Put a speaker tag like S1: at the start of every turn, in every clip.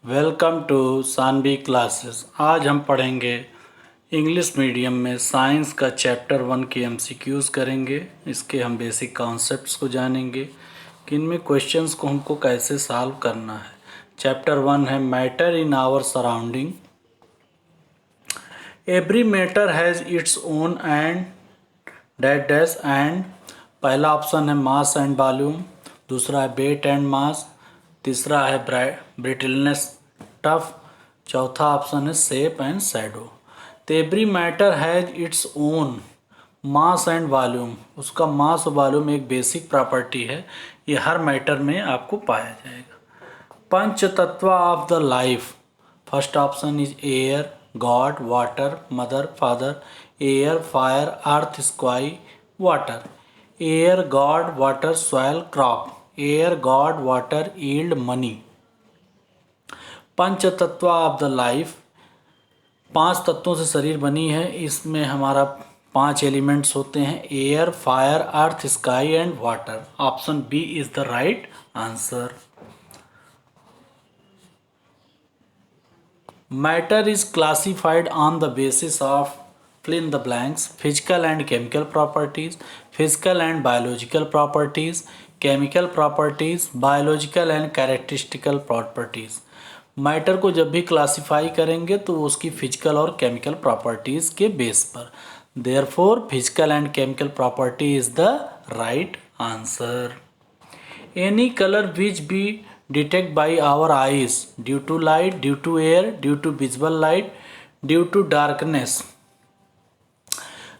S1: Welcome to Saanvi classes. आज हम पढ़ेंगे इंग्लिश मीडियम में साइंस का चैप्टर 1 की एमसीक्यूज़ करेंगे। इसके हम बेसिक कॉन्सेप्ट्स को जानेंगे कि इनमें क्वेश्चंस को हमको कैसे सॉल्व करना है। चैप्टर 1 है matter in our surrounding. Every matter has its own and that dash and. पहला ऑप्शन है मास एंड वॉल्यूम, दूसरा है वेट एंड मास, तीसरा है ब्रिटलनेस टफ, चौथा ऑप्शन है शेप एंड शैडो। तो every matter has its own mass and volume. उसका मास और वॉल्यूम एक बेसिक प्रॉपर्टी है, ये हर मैटर में आपको पाया जाएगा। पंच तत्व of the life, first option is air, god, water, mother, father. Air, fire, earth, sky, water. Air, god, water, soil, crop. Air, god, water, yield, money. पंच तत्व ऑफ द लाइफ, पांच तत्वों से शरीर बनी है। इसमें हमारा 5 एलिमेंट्स होते हैं, air, fire, earth, sky and water. Option B is the right answer. Matter is classified on the basis of fill in the blanks, physical and chemical properties, physical and biological properties, chemical properties, biological and characteristical properties। Matter को जब भी classify करेंगे तो उसकी physical और chemical properties के base पर। Therefore physical and chemical property is the right answer. Any colour which be detect by our eyes due to light, due to air, due to visual light, due to darkness.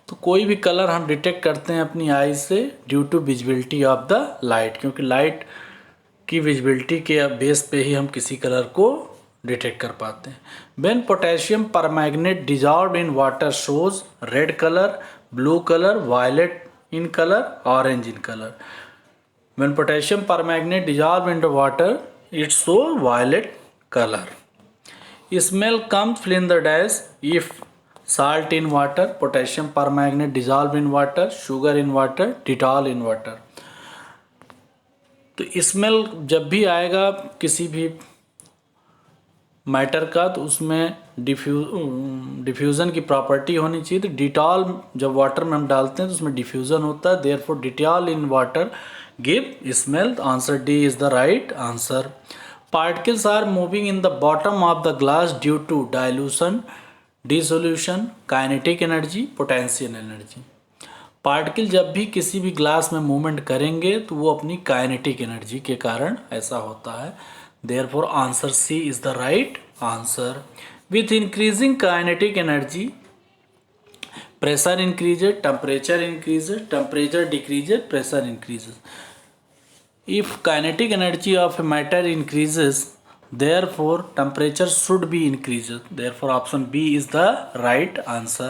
S1: तो कोई भी colour हम detect करते हैं अपनी eyes से due to visibility of the light, क्योंकि light की विजिबिलिटी के बेस पे ही हम किसी कलर को डिटेक्ट कर पाते हैं। When potassium permanganate dissolve in water shows red colour, blue colour, violet in colour, orange in colour. When potassium permanganate dissolve in the water it show violet colour. Smell comes fill in the dash if salt in water, potassium permanganate dissolve in water, sugar in water, Dettol in water। तो smell जब भी आएगा किसी भी matter का तो उसमें diffusion की प्रॉपर्टी होनी चाहिए। तो डिटॉल जब वाटर में हम डालते हैं तो उसमें डिफ्यूज़न होता है, therefore Dettol in water give smell. Answer D is the right answer. Particles are moving in the bottom of the glass due to dilution, dissolution, kinetic energy, potential energy. Particle जब भी किसी भी glass में movement करेंगे तो वो अपनी kinetic energy के कारण ऐसा होता है। Therefore answer C is the right answer. With increasing kinetic energy pressure increases, temperature increases, temperature decreases, pressure increases. If kinetic energy of a matter increases, therefore temperature should be increased, therefore option B is the right answer।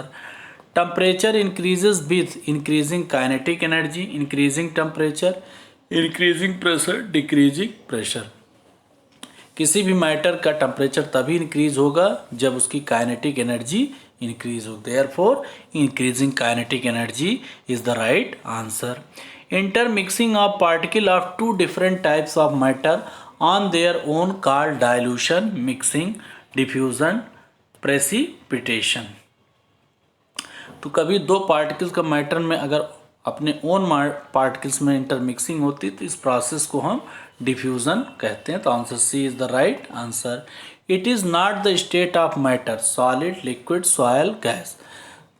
S1: temperature increases with increasing kinetic energy, increasing temperature, increasing pressure, decreasing pressure। किसी भी matter का temperature तभी increase होगा जब उसकी kinetic energy increase हो, therefore increasing kinetic energy is the right answer. Intermixing of particle of two different types of matter on their own called dilution, mixing, diffusion, precipitation। तो कभी दो particles का matter में अगर अपने ओन पार्टिकल्स में intermixing होती तो इस प्रोसेस को हम डिफ्यूज़न कहते हैं। तो answer C is the right answer. It is not the state of matter, solid, liquid, soil, gas.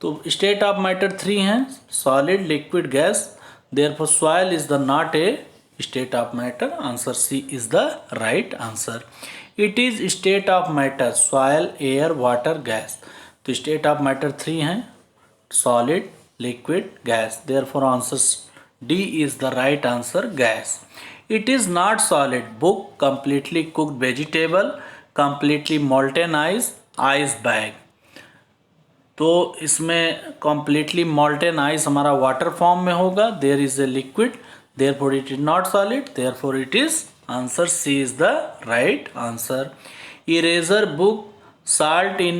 S1: तो स्टेट ऑफ मैटर 3 हैं, solid, liquid, gas. Therefore soil is the not a state of matter, answer C is the right answer। it is state of matter, soil, air, water, gas। तो state of matter 3 हैं, solid, liquid, gas, therefore answer D is the right answer, gas। it is not solid, book, completely cooked vegetable, completely molten ice bag। तो इसमें completely molten ice हमारा water form में होगा, there is a liquid, therefore it is not solid, therefore it is answer C is the right answer। eraser, book, salt in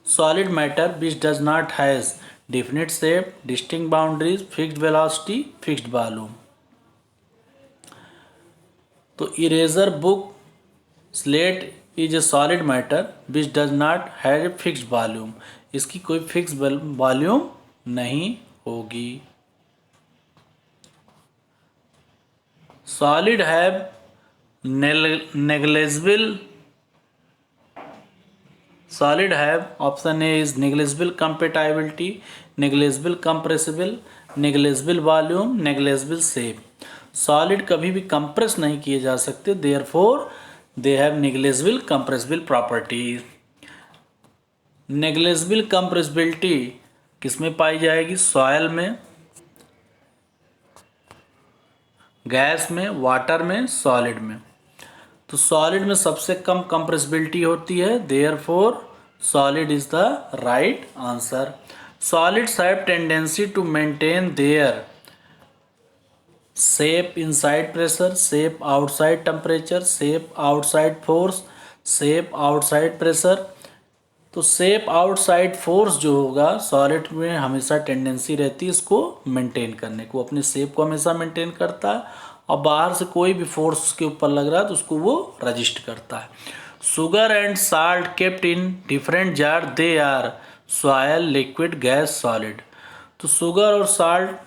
S1: solid matter which does not has definite shape, distinct boundaries, fixed velocity, fixed volume। तो eraser, book, slate is a solid matter which does not have a fixed volume. इसकी कोई fix volume नहीं होगी। Solid have negligible solid have option A is negligible compatibility, negligible compressible, negligible volume, negligible shape। Solid कभी भी compress नहीं किए जा सकते, therefore they have negligible compressible properties. Negligible compressibility किसमें पाई जाएगी? सॉयल में, गैस में, वाटर में, सॉलिड में। तो सॉलिड में सबसे कम कंप्रेसिबिलिटी होती है, therefore solid is the right answer. Solids have tendency to maintain their shape inside pressure, shape outside temperature, shape outside force, shape outside pressure. तो शेप आउटसाइड फोर्स जो होगा सॉलिड में हमेशा टेंडेंसी रहती है इसको मेंटेन करने को, अपने शेप को हमेशा मेंटेन करता है, और बाहर से कोई भी फोर्स उसके ऊपर लग रहा है तो उसको वो रजिस्ट करता है। Sugar and salt kept in different jar, they are soil, liquid, gas, solid. तो शुगर और साल्ट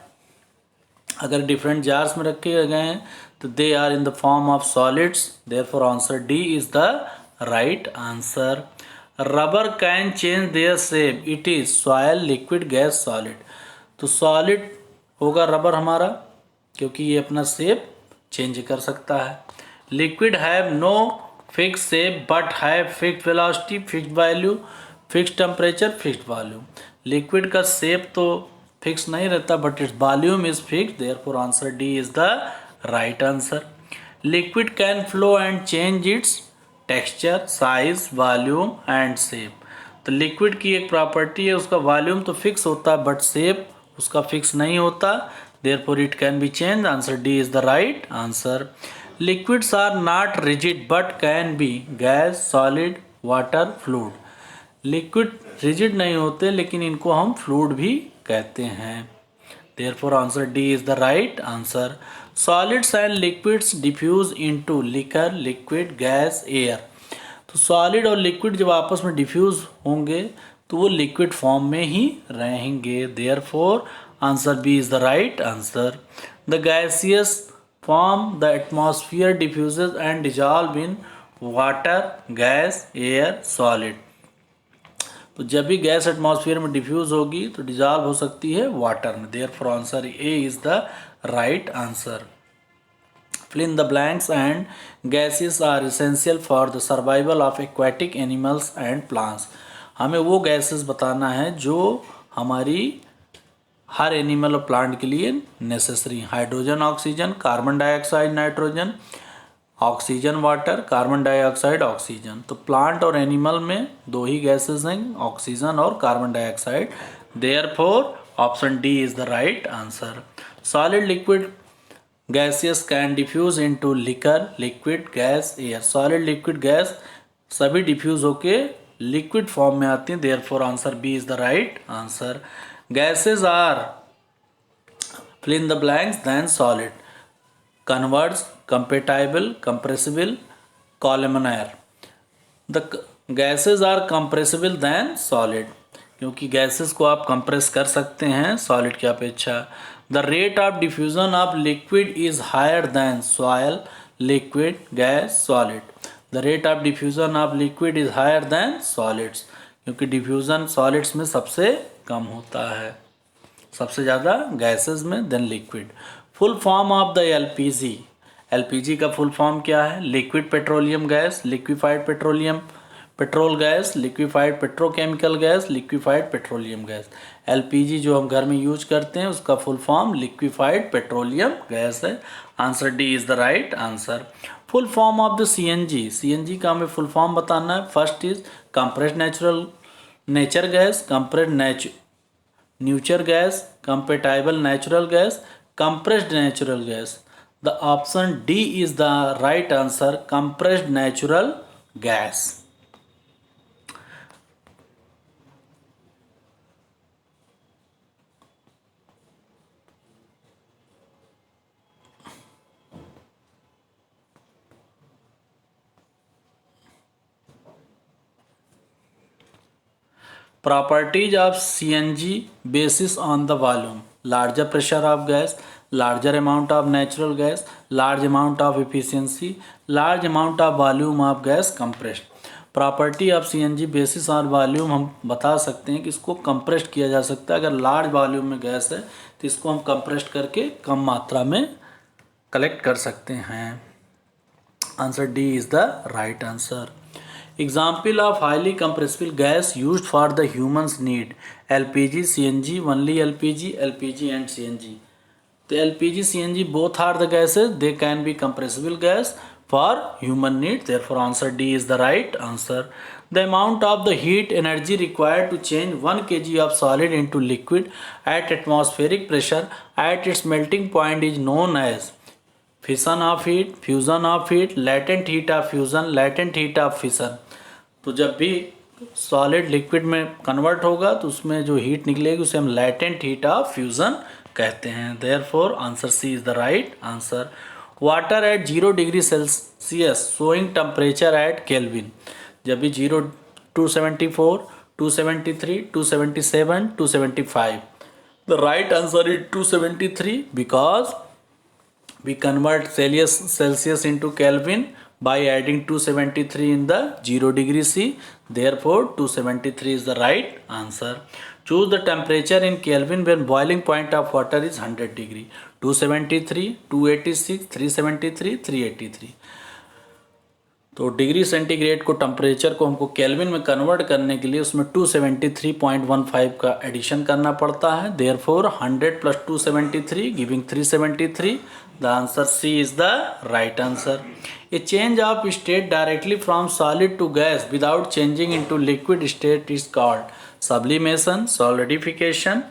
S1: अगर डिफरेंट जार्स में रखे गए हैं तो they are in the form of solids, therefore answer D is the right answer. Rubber can change their shape, it is soil, liquid, gas, solid. तो solid होगा रबर हमारा, क्योंकि ये अपना शेप चेंज कर सकता है। Liquid have no fix shape but have fixed velocity, fixed value, fixed temperature, fixed volume. Liquid का शेप तो फिक्स नहीं रहता but its volume is fixed, therefore answer D is the right answer. Liquid can flow and change it's texture, size, volume and shape. तो liquid की एक property है, उसका volume तो फिक्स होता है बट शेप उसका फिक्स नहीं होता, therefore it can be change, answer D is the right answer. Liquids are not rigid but can be gas, solid, water, fluid. Liquid rigid नहीं होते लेकिन इनको हम फ्लूइड भी कहते हैं, therefore answer D is the right answer. Solids and liquids diffuse into liquor, liquid, gas, air. तो solid और लिक्विड जब आपस में डिफ्यूज होंगे तो वो लिक्विड फॉर्म में ही रहेंगे, therefore answer B is the right answer. The gaseous form the atmosphere diffuses and dissolve in water, gas, air, solid. तो जब भी गैस एटमॉस्फेयर में डिफ्यूज होगी तो डिजॉल्व हो सकती है वाटर में, therefore answer A is the right answer. fill in the blanks and gases are essential for the survival of aquatic animals and plants। हमें वो गैसेस बताना है जो हमारी हर एनिमल और प्लांट के लिए necessary. Hydrogen, oxygen, carbon dioxide, nitrogen, oxygen water, carbon dioxide oxygen. तो प्लांट और एनिमल में दो ही गैसेस हैं, ऑक्सीजन और carbon dioxide, therefore option D is the right answer. Solid, liquid, gaseous can diffuse into liquor, liquid, gas, air. Solid, liquid, gas सभी diffuse होके liquid form में आती हैं, therefore answer B is the right answer. Gases are fill in the blanks then solid, converge, compatible, compressible, columnar। the gases are compressible than solid, क्योंकि gases को आप compress कर सकते हैं सॉलिड की अपेक्षा। The rate of diffusion of liquid is higher than soil, liquid, gas, solid. The rate of diffusion of liquid is higher than solids, क्योंकि diffusion solids में सबसे कम होता है, सबसे ज़्यादा गैसेस में, then liquid. Full form of the LPG. LPG का फुल फॉर्म क्या है? Liquid petroleum gas, liquefied petroleum petrol gas, liquefied petrochemical gas, liquefied petroleum gas. LPG जो हम घर में यूज करते हैं उसका full form liquefied petroleum gas है, answer D is the right answer. Full form of the CNG. CNG का हमें फुल फॉर्म बताना है। First is compressed nature gas, compressed nature gas, compatible natural gas, compressed natural gas. The option D is the right answer, compressed natural gas. Properties of CNG basis on the volume: larger pressure of gas, larger amount of natural gas, large amount of efficiency, large amount of volume of gas compressed. Property of CNG basis on volume हम बता सकते हैं कि इसको compressed किया जा सकता है। अगर लार्ज वॉल्यूम में गैस है तो इसको हम कंप्रेस्ड करके कम मात्रा में कलेक्ट कर सकते हैं। Answer D is the right answer. Example of highly compressible gas used for the humans need: LPG, CNG, only LPG, LPG and CNG। तो LPG, CNG both are the gases, they can be compressible gas for human need, therefore answer D is the right answer. The amount of the heat energy required to change 1 kg of solid into liquid at atmospheric pressure at its melting point is known as fission of heat, fusion of heat, latent heat of fusion, latent heat of fission। तो जब भी solid liquid में convert होगा तो उसमें जो heat निकलेगी उसे हम लैटेंट हीट ऑफ फ्यूजन कहते हैं। Therefore answer C is the right answer. Water at 0 degree Celsius showing temperature at Kelvin: जब भी 274, 273, 277, 275। The right answer is 273 because we convert Celsius into Kelvin by adding 273 in the 0 degree C. Therefore 273 is the right answer. Choose the temperature in Kelvin when boiling point of water is 100 degree: 273, 286, 373, 383। तो degree centigrade को temperature को हमको kelvin में convert करने के लिए उसमें 273.15 का एडिशन करना पड़ता है। Therefore 100 + 273 giving 373। The answer C is the right answer. A change of state directly from solid to gas without changing into liquid state is called sublimation, solidification,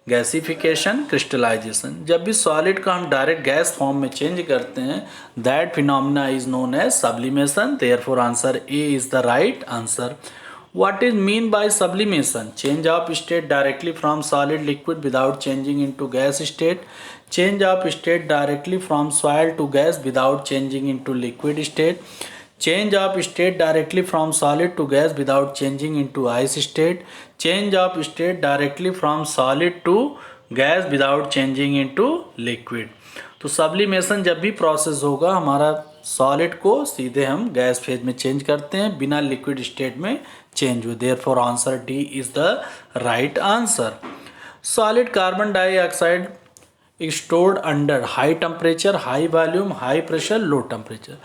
S1: gasification, crystallization. जब भी सॉलिड का हम direct gas form में change करते हैं that phenomena is known as sublimation. Therefore answer A is the right answer. What is mean by sublimation? Change of state directly from solid liquid without changing into gas state, change of state directly from soil to gas without changing into liquid state, change of state directly from solid to gas without changing into ice state, change of state directly from solid to gas without changing into liquid। तो sublimation जब भी process होगा हमारा solid को सीधे हम gas phase में change करते हैं बिना लिक्विड स्टेट में चेंज हुए। Therefore answer D is the right answer. Solid carbon dioxide stored under high temperature, high volume, high pressure, low temperature.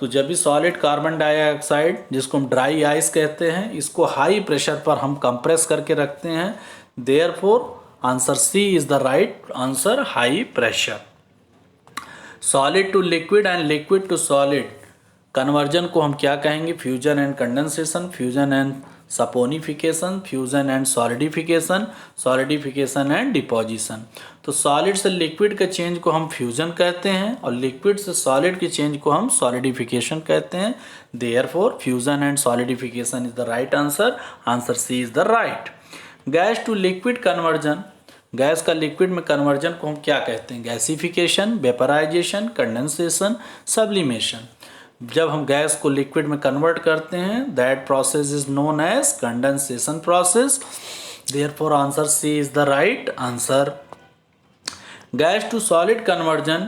S1: तो जब भी सॉलिड कार्बन डाइऑक्साइड जिसको हम ड्राई आइस कहते हैं इसको हाई प्रेशर पर हम कंप्रेस करके रखते हैं। Therefore answer C is the right answer, high pressure. Solid to liquid and liquid to solid conversion को हम क्या कहेंगे? Fusion and condensation, fusion and saponification, fusion and solidification, solidification and deposition. तो सॉलिड से liquid के change को हम fusion कहते हैं और लिक्विड से सॉलिड के चेंज को हम सॉलिडिफिकेशन कहते हैं। Therefore fusion and solidification is the right answer. Answer C is the right. Gas to liquid conversion, gas का लिक्विड में कन्वर्जन को हम क्या कहते हैं? Gasification, vaporisation, condensation, sublimation. जब हम गैस को लिक्विड में कन्वर्ट करते हैं that process is known as condensation process. Therefore answer C is the right answer. Gas to solid conversion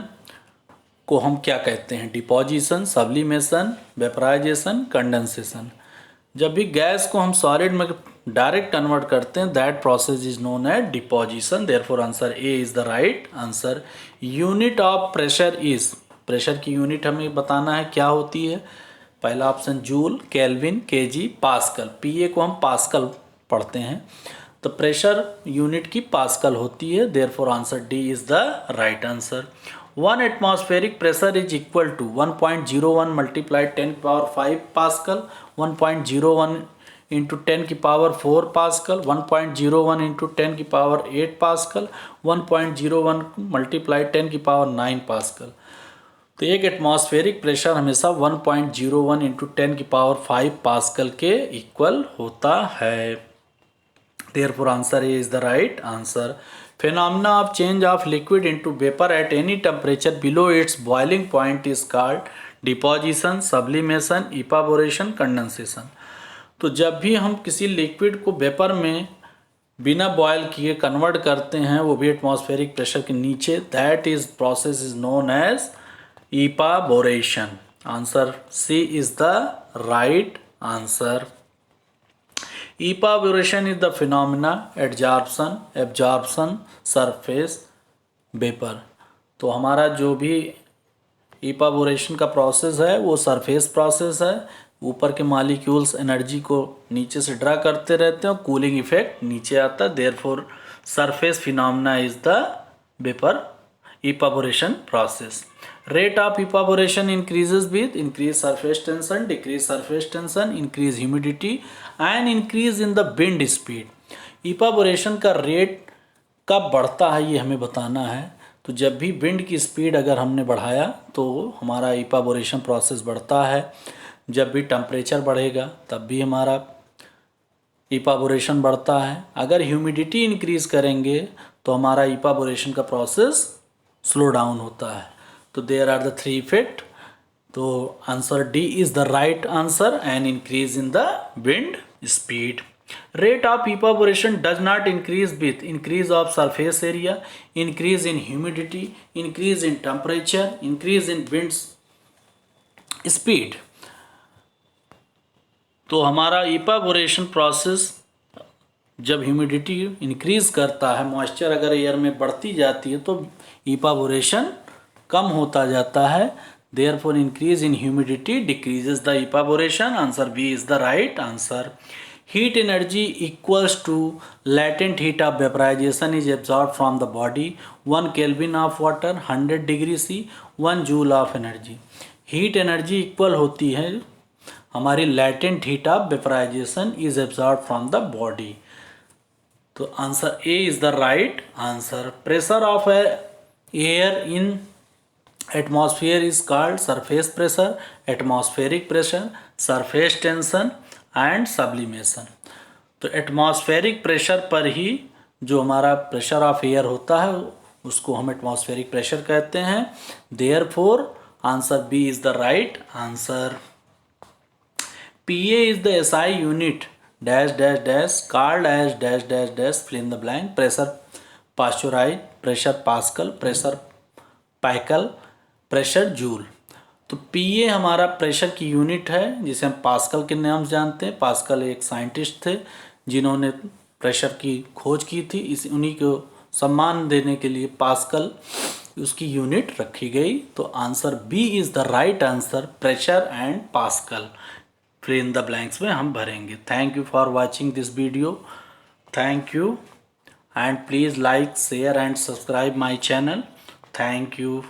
S1: को हम क्या कहते हैं? Deposition, sublimation, vaporisation, condensation. जब भी गैस को हम सॉलिड में डायरेक्ट कन्वर्ट करते हैं that process is known as deposition. Therefore answer A is the right answer. Unit of pressure is, pressure की यूनिट हमें बताना है क्या होती है। पहला option joule, kelvin, KG, pascal. PA को हम पास्कल पढ़ते हैं तो प्रेशर यूनिट की पास्कल होती है। Therefore answer D is the right answer. 1 atmospheric pressure is equal to 1.01 multiplied 10⁵ pascal, 1.01 into 10⁴ pascal, 1.01 into 10⁸ pascal, 1.01 multiplied 10⁹ pascal. तो एक एटमॉस्फेरिक प्रेशर हमेशा 1.01 इंटू 10⁵ पास्कल के इक्वल होता है। Therefore answer A is the right answer. Phenomena of change of liquid into vapor at any temperature below its boiling point is called deposition, sublimation, evaporation, condensation. तो जब भी हम किसी liquid को vapour में बिना बॉयल किए कन्वर्ट करते हैं, वो भी एटमॉस्फेरिक प्रेशर के नीचे, that is process is known as evaporation. Answer C is the right answer. Evaporation is the phenomena absorption surface vapour. तो हमारा जो भी इवापोरेशन का प्रोसेस है वो सरफेस प्रोसेस है। ऊपर के मॉलिक्यूल्स एनर्जी को नीचे से ड्रा करते रहते हैं और कूलिंग इफेक्ट नीचे आता है। Therefore surface phenomena is the vapour evaporation process. Rate of evaporation increases with increased surface tension, decreased surface tension, increased humidity and increase in the wind speed. Evaporation का rate कब बढ़ता है ये हमें बताना है। तो जब भी विंड की स्पीड अगर हमने बढ़ाया तो हमारा इवापोरेशन प्रोसेस बढ़ता है। जब भी टेम्परेचर बढ़ेगा तब भी हमारा इवापोरेशन बढ़ता है। अगर ह्यूमिडिटी इंक्रीज करेंगे तो हमारा इवापोरेशन का प्रोसेस स्लो डाउन होता है। तो there are the three effect. तो answer D is the right answer and increase in the wind speed. Rate of evaporation does not increase with increase of surface area, increase in humidity, increase in temperature, increase in wind speed. तो हमारा evaporation process जब humidity increase करता है, moisture अगर air में बढ़ती जाती है तो इवापोरेशन कम होता जाता है। Therefore increase in humidity decreases the evaporation. Answer B is the right answer. Heat energy equals to latent heat of vaporization is absorbed from the body. 1 Kelvin of water, 100 degree C, 1 joule of energy. Heat energy equal होती है हमारी latent heat of vaporization is absorbed from the body. तो answer A is the right answer. Pressure of air in atmosphere is called surface pressure, atmospheric pressure, surface tension and sublimation. तो atmospheric pressure पर ही जो हमारा pressure of air होता है उसको हम atmospheric pressure कहते हैं। Therefore answer B is the right answer. PA is the SI unit dash dash dash called as dash dash dash fill in the blank. Pressure pasteurize, pressure pascal, pressure pascal, pressure joule. तो PA हमारा pressure की unit है जिसे हम pascal के नाम से जानते हैं। पास्कल एक साइंटिस्ट थे जिन्होंने प्रेशर की खोज की थी। उन्हीं को सम्मान देने के लिए पास्कल उसकी यूनिट रखी गई। तो answer B is the right answer, pressure and pascal. फिर इन द ब्लैंक्स में हम भरेंगे। Thank you for watching this video. Thank you and please like, share and subscribe my channel. Thank you.